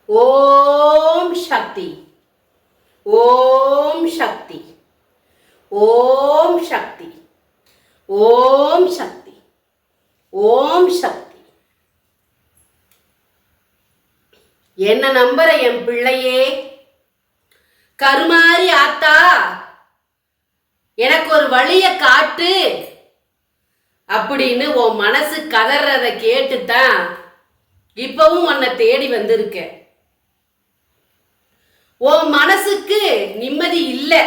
ஓம் சக்தி, ஓம் சக்தி, ஓம் சக்தி, ஓம் சக்தி, ஓம் சக்தி. என்ன நம்புற என் பிள்ளையே? கருமாரி ஆத்தா, எனக்கு ஒரு வழிய காட்டு அப்படின்னு உன் மனசு கதறத கேட்டுத்தான் இப்பவும் உன்னை தேடி வந்திருக்க. உன் மனசுக்கு நிம்மதி இல்லை.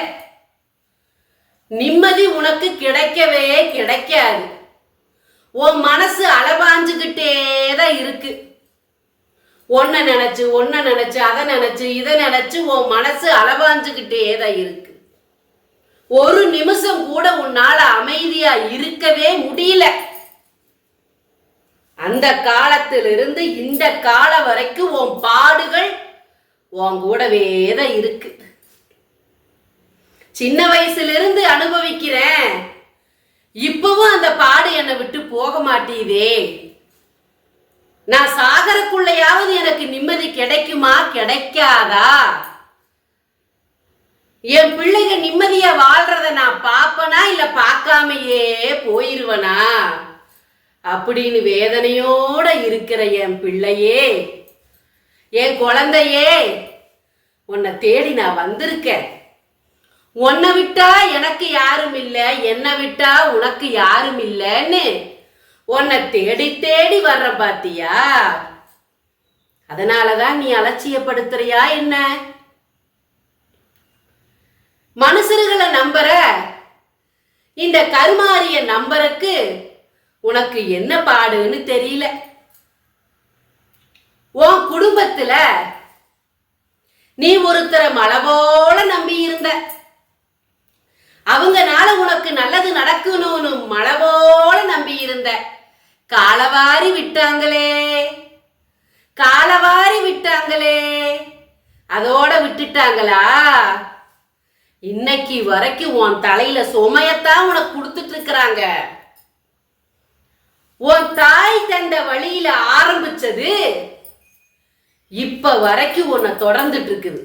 நிம்மதி உனக்கு கிடைக்கவே கிடைக்காது. உன் மனசு அலபாஞ்சுக்கிட்டே தான் இருக்கு. ஒன்ன நினைச்சு அதை நினைச்சு இதை நினைச்சு உன் மனசு அலபாஞ்சுக்கிட்டே தான் இருக்கு. ஒரு நிமிஷம் கூட உன்னால அமைதியா இருக்கவே முடியல. அந்த காலத்திலிருந்து இந்த காலம் வரைக்கும் உன் பாடுகள் உன் கூடவே தான் இருக்கு. சின்ன வயசுல இருந்து அனுபவிக்கிறேன். இப்பவும் அந்த பாடு என்னை விட்டு போக மாட்டேதே. நான் சாகரக்குள்ளையாவது எனக்கு நிம்மதி கிடைக்குமா கிடைக்காதா? என் பிள்ளைங்க நிம்மதியா வாழ்றத நான் பாப்பனா இல்ல பார்க்காமையே போயிருவனா அப்படின்னு வேதனையோட இருக்கிற என் பிள்ளையே, என் குழந்தையே, உன்னை தேடி நான் வந்திருக்கேன். உன்னை விட்டா எனக்கு யாரும் இல்லை, என்னை விட்டா உனக்கு யாரும் இல்லைன்னு உன்னை தேடி தேடி வர்ற பாத்தியா? அதனாலதான் நீ அலட்சியப்படுத்துறியா என்ன? மனுஷர்களை நம்புற இந்த கருமாரிய நம்பருக்கு உனக்கு என்ன பாடுன்னு தெரியல. உன் குடும்பத்துல நீ ஒருத்தரை மலை போல நம்பி இருந்த. அவங்கனால உனக்கு நல்லது நடக்கணும்னு மலை போல நம்பி இருந்த. காலவாரி விட்டாங்களே, காலவாரி விட்டாங்களே, அதோட விட்டுட்டாங்களா? இன்னைக்கு வரைக்கும் உன் தலையில சுமையத்தான் உனக்கு கொடுத்துட்டு இருக்கிறாங்க. உன் தாய் தந்த வழியில ஆரம்பிச்சது இப்ப வரைக்கும் உன்னை தொடர்ந்துட்டு இருக்குது.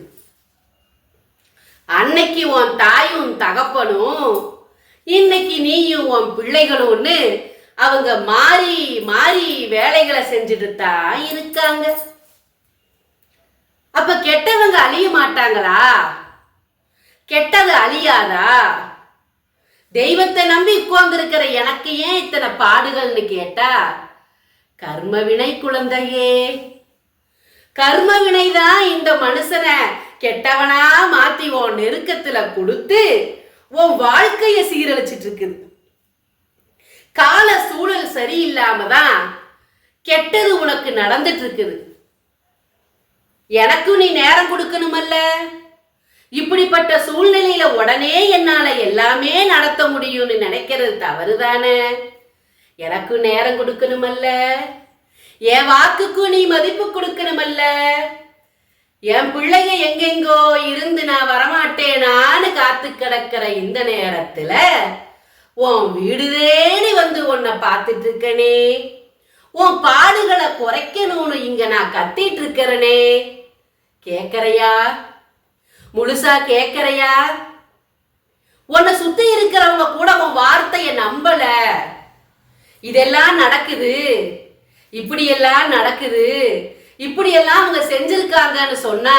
அன்னைக்கு உன் தாயும் தகப்பனும், இன்னைக்கு நீயும் உன் பிள்ளைகளும்னு அவங்க மாறி மாறி வேலைகளை செஞ்சுட்டு தான் இருக்காங்க. அப்ப கெட்டவங்க அழிய மாட்டாங்களா? கெட்டது அழியாதா? தெய்வத்தை நம்பி உட்கார்ந்திருக்கிற எனக்கு ஏன் இத்தனை பாடுகள்னு கேட்டா, கர்ம வினை குழந்தையே. கர்ம வினைதான் இந்த மனுஷனை கெட்டவனா மாத்தி உன் நெருக்கத்துல கொடுத்து உன் வாழ்க்கைய சீரழிச்சிட்டு இருக்குது. கால சூழல் சரியில்லாம தான் கெட்டது உனக்கு நடந்துட்டு இருக்குது. எனக்கும் நீ நேரம் கொடுக்கணுமல்ல? இப்படிப்பட்ட சூழ்நிலையில உடனே என்னால எல்லாமே நடத்த முடியும்னு நினைக்கிறது தவறுதானே? எனக்கு நேரம் கொடுக்கணுமல்ல? என் வாக்குக்கும் நீ மதிப்பு கொடுக்கணுமல்ல? என் பிள்ளைங்க எங்கெங்கோ இருந்து நான் வரமாட்டேனான்னு காத்து கிடக்கிற இந்த நேரத்துல உன் வீடு தேடி வந்து உன்னை பார்த்துட்டு இருக்கனே. உன் பாடுகளை குறைக்கணும்னு இங்க நான் கத்திட்டு இருக்கிறனே. கேட்கறையா? முழுசா கேட்கறையா? உன்னை சுத்தி இருக்கிறவங்க கூட உன் வார்த்தைய நம்பல. இதெல்லாம் நடக்குது, இப்படியெல்லாம் நடக்குது, இப்படியெல்லாம் அவங்க செஞ்சிருக்காங்கன்னு சொன்னா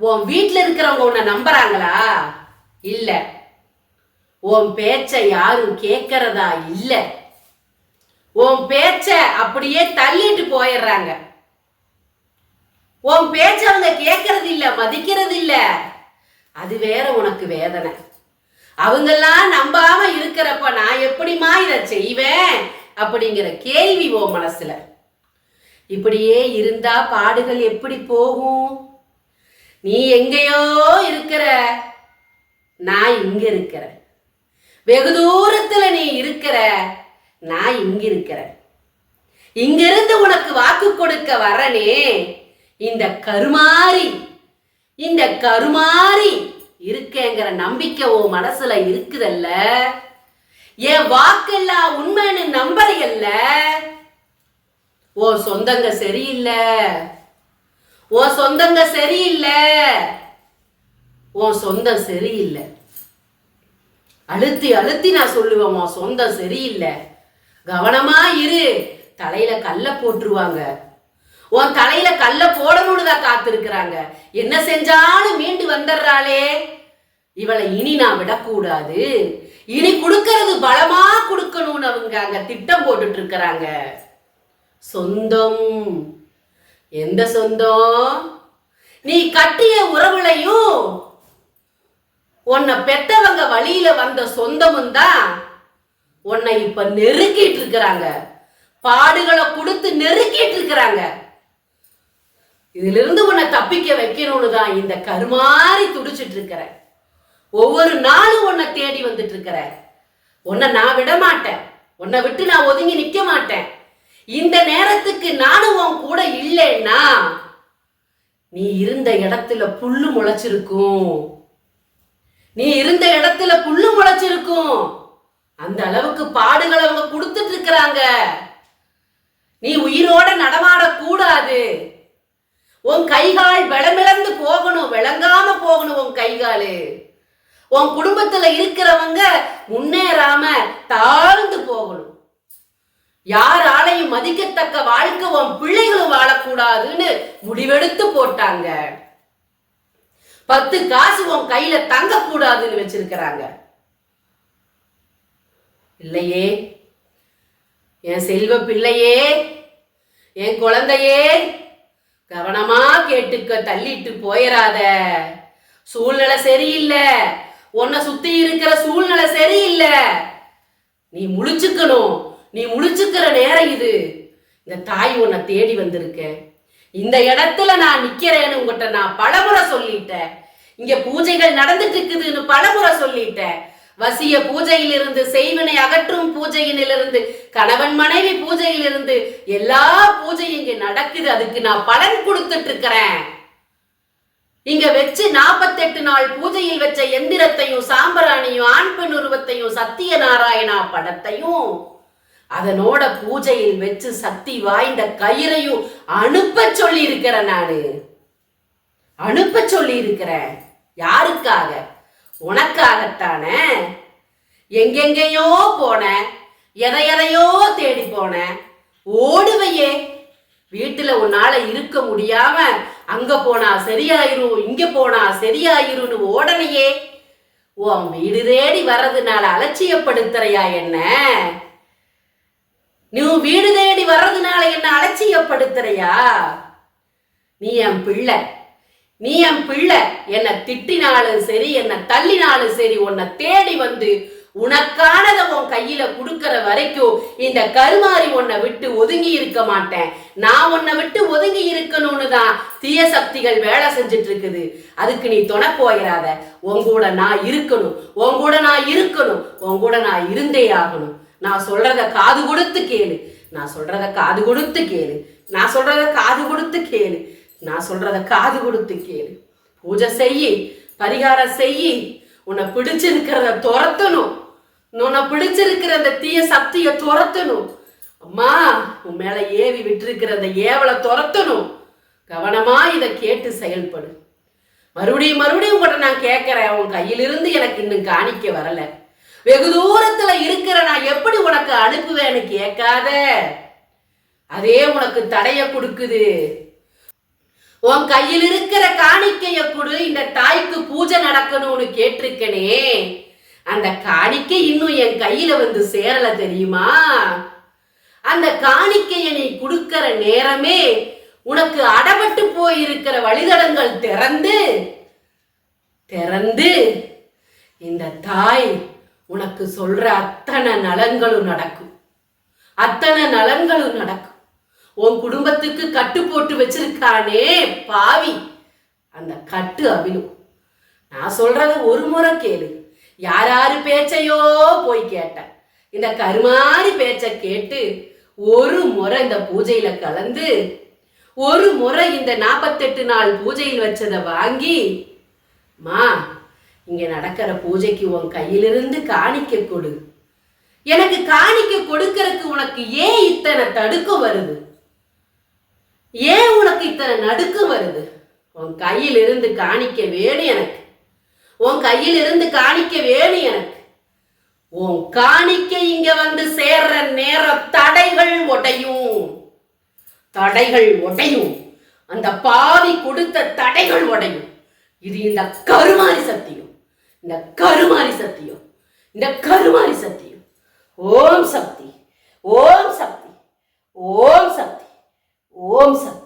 உன் வீட்டுல இருக்கிறவங்க உன்னை நம்புறாங்களா? இல்ல. உன் பேச்ச யாரும் கேட்கறதா இல்ல. உன் பேச்ச அப்படியே தள்ளிட்டு போயிடுறாங்க. உன் பேச்ச அவங்க கேட்கறது இல்ல, மதிக்கிறது இல்ல. அது வேற உனக்கு வேதனை. அவங்கெல்லாம் நம்பாம இருக்கிறப்ப நான் எப்படிமா இதை செய்வேன் அப்படிங்கிற கேள்வி உன் மனசுல. இப்படியே இருந்தா பாடுகள் எப்படி போகும்? நீ எங்கேயோ இருக்கிற, நான் இங்க இருக்கிற. வெகு தூரத்துல நீ இருக்கிற, நான் இங்க இருக்கிற. இங்கிருந்து உனக்கு வாக்கு கொடுக்க வரனே. இந்த கருமாறி இருக்கேங்கிற நம்பிக்கை உன் மனசுல இருக்குதல்ல? என் வாக்கெல்லாம் உண்மைன்னு நம்பலையல்ல? ஓ சொந்தங்க சரியில்லை, உன் சொந்தங்க சரியில்லை, உன் சொந்தம் சரியில்லை. அழுத்தி அழுத்தி நான் சொல்லுவேன், உன் சொந்தம் சரியில்லை, கவனமா இரு. தலையில கல்ல போட்டுருவாங்க. உன் தலையில கல்ல போடணும்னு தான் காத்திருக்கிறாங்க. என்ன செஞ்சாலும் மீண்டு வந்துடுறாளே, இவளை இனி நான் விடக்கூடாது, இனி கொடுக்கறது பலமா கொடுக்கணும்னு அவங்க அங்க திட்டம் போட்டுட்டு இருக்கிறாங்க. சொந்தம், எந்த சொந்தம்? நீ கட்டிய உறவுலையும் உன்னை பெத்தவங்க வழியில வந்த சொந்தமும் தான் உன்னை இப்ப நெருக்கிட்டு இருக்கிறாங்க, பாடுகளை கொடுத்து நெருக்கிட்டு இருக்கிறாங்க. இதுல இருந்து உன்னை தப்பிக்க வைக்கணும்னு தான் இந்த கருமாறி துடிச்சிட்டு இருக்கிற. ஒவ்வொரு நாளும் உன்னை தேடி வந்துட்டு இருக்கிற. உன்னை நான் விட மாட்டேன், உன்னை விட்டு நான் ஒதுங்கி நிக்க மாட்டேன். இந்த நேரத்துக்கு நானும் உன் கூட இல்லைன்னா நீ இருந்த இடத்துல புல்லு முளைச்சிருக்கும், நீ இருந்த இடத்துல புல்லு முளைச்சிருக்கும். அந்த அளவுக்கு பாடுகளை அவங்க கொடுத்துட்டு இருக்கிறாங்க. நீ உயிரோட நடமாட கூடாது. உன் கைகால் விளமிழந்து போகணும், விளங்காம போகணும் உன் கைகாலு. உன் குடும்பத்துல இருக்கிறவங்க முன்னேறாம தாழ்ந்து போகணும். யாராலையும் மதிக்கத்தக்க வாழ்க்கை உன் பிள்ளைகளும் வாழக்கூடாதுன்னு முடிவெடுத்து போட்டாங்க. 10 காசு உன் கையில தங்க கூடாதுன்னு வச்சிருக்கிறாங்க. இல்லையே என் செல்வ பிள்ளையே, என் குழந்தையே, கவனமா கேட்டுக்க, தள்ளிட்டு போயிடாத. சூழ்நிலை சரியில்லை, உன்னை சுத்தி இருக்கிற சூழ்நிலை சரியில்லை. நீ முழிச்சுக்கணும். நீ முழிச்சுக்கிற நேரம் இது. இந்த தாய் உன்னை தேடி வந்திருக்க. இந்த இடத்துல நான் நிக்கிறேன்னு உங்ககிட்ட நான் பலமுறை சொல்லிட்டேன். இங்க பூஜைகள் நடந்துட்டு இருக்குதுன்னு பலமுறை சொல்லிட்டேன். வசிய பூஜையிலிருந்து, செய்வினை அகற்றும் பூஜையிலிருந்து, கணவன் மனைவி பூஜையிலிருந்து எல்லா பூஜையும் இங்க நடக்குது. அதுக்கு நான் பலன் கொடுத்துட்டு இருக்கிறேன். இங்க வச்சு 48 நாள் பூஜையில் வச்ச எந்திரத்தையும், சாம்பராணியும், ஆண் பெண் உருவத்தையும், சத்தியநாராயணா படத்தையும், அதனோட பூஜையில் வச்சு சக்தி வாய்ந்த கயிறையும் அனுப்ப சொல்லி இருக்கிறேன். நானு அனுப்ப சொல்லி இருக்கிறேன். யாருக்காக? உனக்காகத்தானே. எங்கெங்கேயோ போன, எதையோ தேடி போன, ஓடுவையே. வீட்டுல உன்னால இருக்க முடியாம அங்க போனா சரியாயிரும், இங்க போனா சரியாயிரும்னு ஓடனையே. உன் வீடு தேடி வர்றதுனால அலட்சியப்படுத்துறையா என்ன? நீ வீடு தேடி வர்றதுனால என்ன அலட்சியப்படுத்துறையா? நீ என் பிள்ளை, நீ என் பிள்ளை. என்னை திட்டினாலும் சரி, என்னை தள்ளினாலும் சரி, உன்னை தேடி வந்து உனக்கானதை உன் கையில கொடுக்கற வரைக்கும் இந்த கருமாறி உன்னை விட்டு ஒதுங்கி இருக்க மாட்டேன். நான் உன்னை விட்டு ஒதுங்கி இருக்கணும்னு தான் தீய சக்திகள் வேலை செஞ்சுட்டு இருக்குது. அதுக்கு நீ துணை போயிடாத. உன் கூட நான் இருக்கணும், உன் கூட நான் இருக்கணும், உன் கூட நான் இருந்தே ஆகணும். நான் சொல்றத காது கொடுத்து கேளு, நான் சொல்றத காது கொடுத்து கேளு, நான் சொல்றத காது கொடுத்து கேளு, நான் சொல்றத காது கொடுத்து கேளு. பூஜை செய்யி, பரிகாரம் செய்யி. உன்னை பிடிச்சிருக்கிறத துரத்தணும், உன்னை பிடிச்சிருக்கிற அந்த தீய சக்தியை துரத்தணும். அம்மா, உன் மேல ஏவி விட்டுருக்கிற அந்த ஏவலை துரத்தணும். கவனமா இதை கேட்டு செயல்படு. மறுபடியும் மறுபடியும் உங்கள்கிட்ட நான் கேட்கிறேன், உன் கையிலிருந்து எனக்கு இன்னும் காணிக்க வரல. வெகு தூரத்துல இருக்கிற நான் எப்படி உனக்கு அனுப்புவேன்னு கேட்காத. அதே உனக்கு தடைய கொடுக்குது. உன் கையில் இருக்கிற காணிக்கைய கொடு, இந்த தாய்க்கு பூஜை நடக்கணும்னு கேட்டிருக்கனே, அந்த காணிக்கை இன்னும் என் கையில வந்து சேரல தெரியுமா? அந்த காணிக்கைய நீ கொடுக்கிற நேரமே உனக்கு அடபட்டு போயிருக்கிற வழிதடங்கள் திறந்து திறந்து இந்த தாய் உனக்கு சொல்ற அத்தனை நலன்களும் நடக்கும், அத்தனை நலன்களும் நடக்கும். உன் குடும்பத்துக்கு கட்டு போட்டு வச்சிருக்கானே பாவி, அந்த கட்டு அவிழும். நான் சொல்றத ஒரு முறை கேளு. யாராரு பேச்சையோ போய் கேட்டேன். இந்த கருமாரி பேச்ச கேட்டு ஒரு முறை இந்த பூஜையில கலந்து, ஒரு முறை இந்த 48 நாள் பூஜையில் வச்சதை வாங்கி, மா இங்க நடக்கிற பூஜைக்கு உன் கையிலிருந்து காணிக்க கொடு. எனக்கு காணிக்க கொடுக்கறதுக்கு உனக்கு ஏன் இத்தனை தடுக்கம் வருது? ஏன் உனக்கு இத்தனை நடுக்கம் வருது? உன் கையில் இருந்து காணிக்க வேணும் எனக்கு. உன் கையில் இருந்து காணிக்க வேணும் எனக்கு. உன் காணிக்க இங்க வந்து சேர்ற நேரம் தடைகள் உடையும். தடைகள் உடையும். அந்த பாவி கொடுத்த தடைகள் உடையும். இது இந்த கருமாரி சத்தியம். இந்த கருமாரி சத்தியம். இந்த கருமாரி சத்தியம். ஓம் சக்தி, ஓம் சக்தி, ஓம் சக்தி, ஓம் சக்தி.